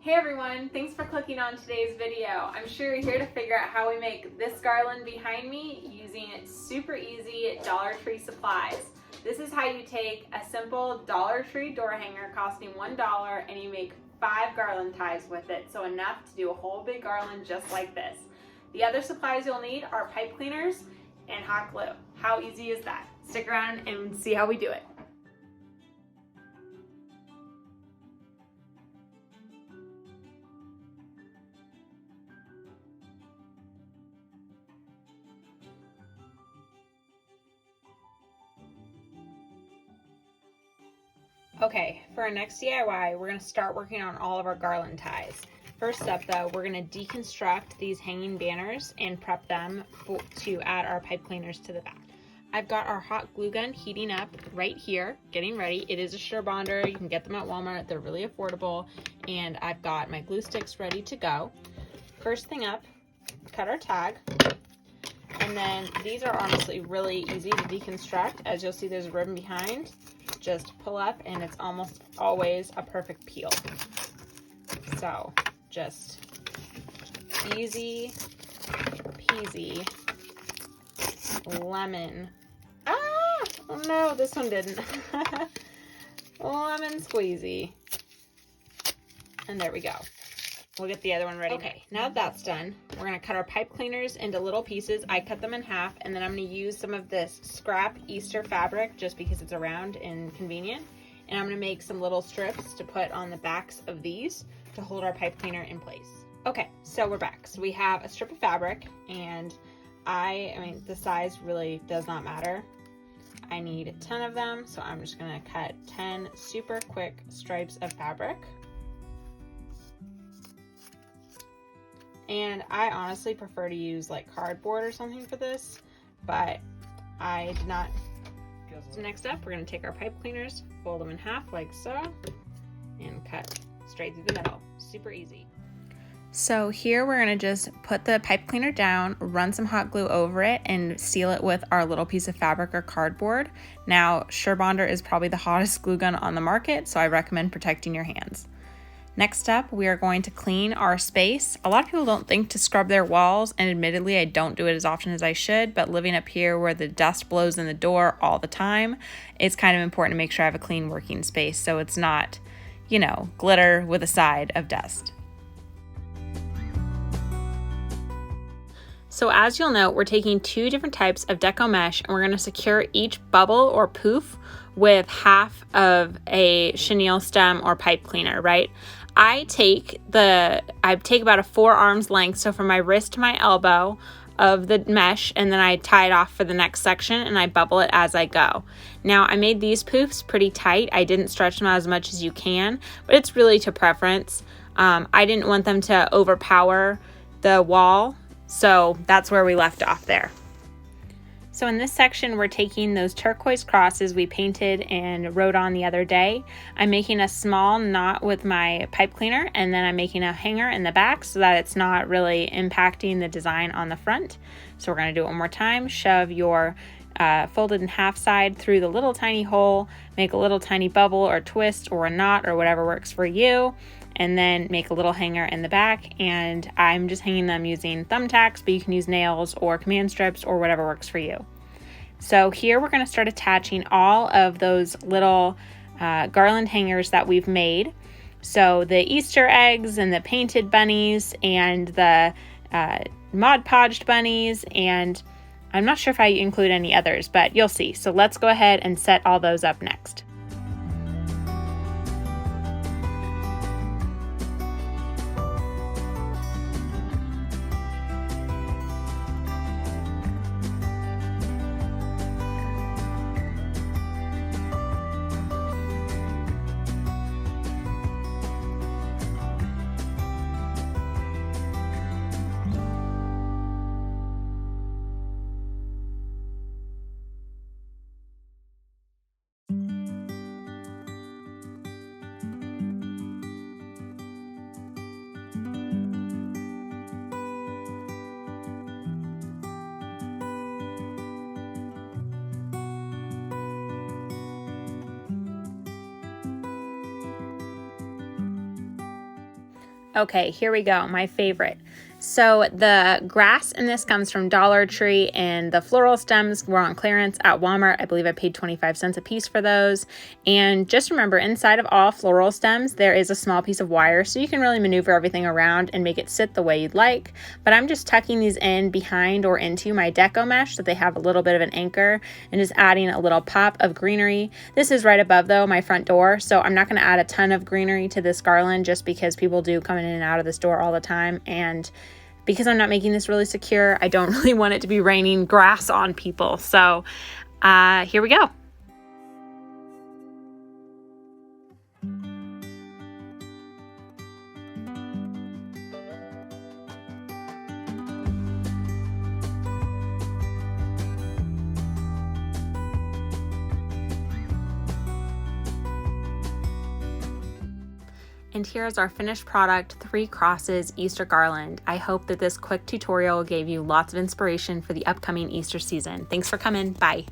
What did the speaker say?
Hey everyone, thanks for clicking on today's video. I'm sure you're here to figure out how we make this garland behind me using super easy Dollar Tree supplies. This is how you take a simple Dollar Tree door hanger costing $1 and you make 5 garland ties with it, so enough to do a whole big garland just like this. The other supplies you'll need are pipe cleaners and hot glue. How easy is that? Stick around and see how we do it. Okay, for our next DIY, we're going to start working on all of our garland ties. First up though, we're going to deconstruct these hanging banners and prep them to add our pipe cleaners to the back. I've got our hot glue gun heating up right here, getting ready. It is a sure bonder. You can get them at Walmart. They're really affordable. And I've got my glue sticks ready to go. First thing up, cut our tag. And then these are honestly really easy to deconstruct. As you'll see, there's a ribbon behind. Just pull up and it's almost always a perfect peel. So just easy peasy lemon. Oh no, this one didn't. Lemon squeezy. And there we go. We'll get the other one ready. Okay, now that that's done, we're gonna cut our pipe cleaners into little pieces. I cut them in half, and then I'm gonna use some of this scrap Easter fabric just because it's around and convenient. And I'm gonna make some little strips to put on the backs of these to hold our pipe cleaner in place. Okay, so we're back. So we have a strip of fabric, and I mean, the size really does not matter. I need 10 of them, so I'm just gonna cut 10 super quick stripes of fabric. And I honestly prefer to use like cardboard or something for this, but I did not. So next up, we're gonna take our pipe cleaners, fold them in half like so, and cut straight through the middle. Super easy. So here we're gonna just put the pipe cleaner down, run some hot glue over it, and seal it with our little piece of fabric or cardboard. Now, Sure Bonder is probably the hottest glue gun on the market, so I recommend protecting your hands. Next up, we are going to clean our space. A lot of people don't think to scrub their walls, and admittedly, I don't do it as often as I should, but living up here where the dust blows in the door all the time, it's kind of important to make sure I have a clean working space so it's not, you know, glitter with a side of dust. So as you'll note, we're taking 2 different types of deco mesh, and we're going to secure each bubble or poof with half of a chenille stem or pipe cleaner, right? I take about a 4 arms length, so from my wrist to my elbow of the mesh, and then I tie it off for the next section and I bubble it as I go. Now I made these poofs pretty tight. I didn't stretch them out as much as you can, but it's really to preference. I didn't want them to overpower the wall, so that's where we left off there. So in this section, we're taking those turquoise crosses we painted and wrote on the other day. I'm making a small knot with my pipe cleaner, and then I'm making a hanger in the back so that it's not really impacting the design on the front. So we're gonna do it one more time. Shove your folded in half side through the little tiny hole, make a little tiny bubble or twist or a knot or whatever works for you, and then make a little hanger in the back. And I'm just hanging them using thumbtacks, but you can use nails or command strips or whatever works for you. So here we're going to start attaching all of those little garland hangers that we've made. So the Easter eggs and the painted bunnies and the Mod Podged bunnies, and I'm not sure if I include any others, but you'll see. So let's go ahead and set all those up next. Okay, here we go, my favorite. So the grass in this comes from Dollar Tree, and the floral stems were on clearance at Walmart. I believe I paid 25 cents a piece for those. And just remember, inside of all floral stems, there is a small piece of wire, so you can really maneuver everything around and make it sit the way you'd like. But I'm just tucking these in behind or into my deco mesh so they have a little bit of an anchor, and just adding a little pop of greenery. This is right above, though, my front door, so I'm not going to add a ton of greenery to this garland just because people do come in and out of this door all the time, and because I'm not making this really secure, I don't really want it to be raining grass on people. So here we go. And here's our finished product, 3 crosses Easter garland. I hope that this quick tutorial gave you lots of inspiration for the upcoming Easter season. Thanks for coming. Bye.